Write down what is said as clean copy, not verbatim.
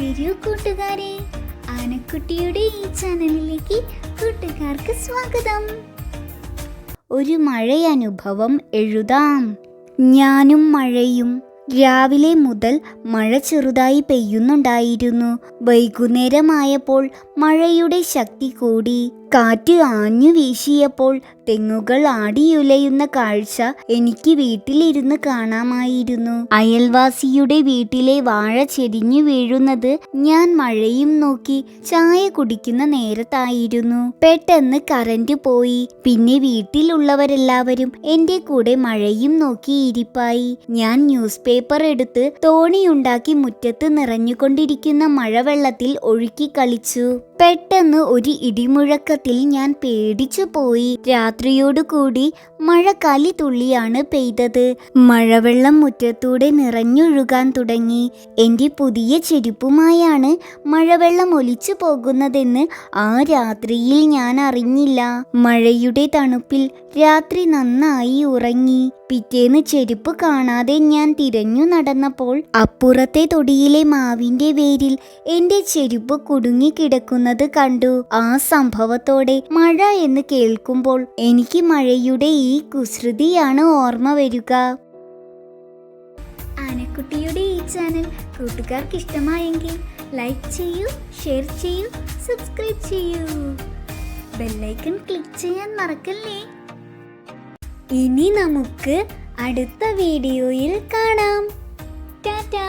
വരൂ കൂട്ടുകാരെ, ആനക്കുട്ടിയുടെ ഈ ചാനലിലേക്ക് കൂട്ടുകാർക്ക് സ്വാഗതം. ഒരു മഴയനുഭവം എഴുതാം. ഞാനും മഴയും. രാവിലെ മുതൽ മഴ ചെറുതായി പെയ്യുന്നുണ്ടായിരുന്നു. വൈകുന്നേരമായപ്പോൾ മഴയുടെ ശക്തി കൂടി. കാറ്റ് ആഞ്ഞു വീശിയപ്പോൾ തെങ്ങുകൾ ആടിയുലയുന്ന കാഴ്ച എനിക്ക് വീട്ടിലിരുന്ന് കാണാമായിരുന്നു. അയൽവാസിയുടെ വീട്ടിലെ വാഴ ചെരിഞ്ഞു വീഴുന്നത് ഞാൻ മഴയും നോക്കി ചായ കുടിക്കുന്ന നേരത്തായിരുന്നു. പെട്ടെന്ന് കറന്റ് പോയി. പിന്നെ വീട്ടിലുള്ളവരെല്ലാവരും എന്റെ കൂടെ മഴയും നോക്കി ഇരിപ്പായി. ഞാൻ ന്യൂസ് പേപ്പർ എടുത്ത് തോണിയുണ്ടാക്കി മുറ്റത്ത് നിറഞ്ഞുകൊണ്ടിരിക്കുന്ന മഴവെള്ളത്തിൽ ഒഴുക്കി കളിച്ചു. പെട്ടെന്ന് ഒരു ഇടിമുഴക്കത്തിൽ ഞാൻ പേടിച്ചു പോയി. രാത്രിയോടുകൂടി മഴ കലിതുള്ളിയാണ് പെയ്തത്. മഴവെള്ളം മുറ്റത്തൂടെ നിറഞ്ഞൊഴുകാൻ തുടങ്ങി. എൻ്റെ പുതിയ ചെരുപ്പുമായാണ് മഴവെള്ളം ഒലിച്ചു പോകുന്നതെന്ന് ആ രാത്രിയിൽ ഞാൻ അറിഞ്ഞില്ല. മഴയുടെ തണുപ്പിൽ രാത്രി നന്നായി ഉറങ്ങി. പിറ്റേന്ന് ചെരുപ്പ് കാണാതെ ഞാൻ തിരഞ്ഞു നടന്നപ്പോൾ അപ്പുറത്തെ തൊടിയിലെ മാവിന്റെ വേരിൽ എന്റെ ചെരുപ്പ് കുടുങ്ങിക്കിടക്കുന്നത് കണ്ടു. ആ സംഭവത്തോടെ മഴ എന്ന് കേൾക്കുമ്പോൾ എനിക്ക് മഴയുടെ ഈ കുസൃതിയാണ് ഓർമ്മ വരിക. ആനക്കുട്ടിയുടെ ഈ ചാനൽ കൂട്ടുകാർക്ക് ഇഷ്ടമായെങ്കിൽ ലൈക്ക് ചെയ്യൂ, ഷെയർ ചെയ്യൂ, സബ്സ്ക്രൈബ് ചെയ്യൂ. ബെല്ലൈക്കൺ ക്ലിക്ക് ചെയ്യാൻ മറക്കല്ലേ. ഇനി നമുക്ക് അടുത്ത വീഡിയോയിൽ കാണാം. ടാറ്റാ.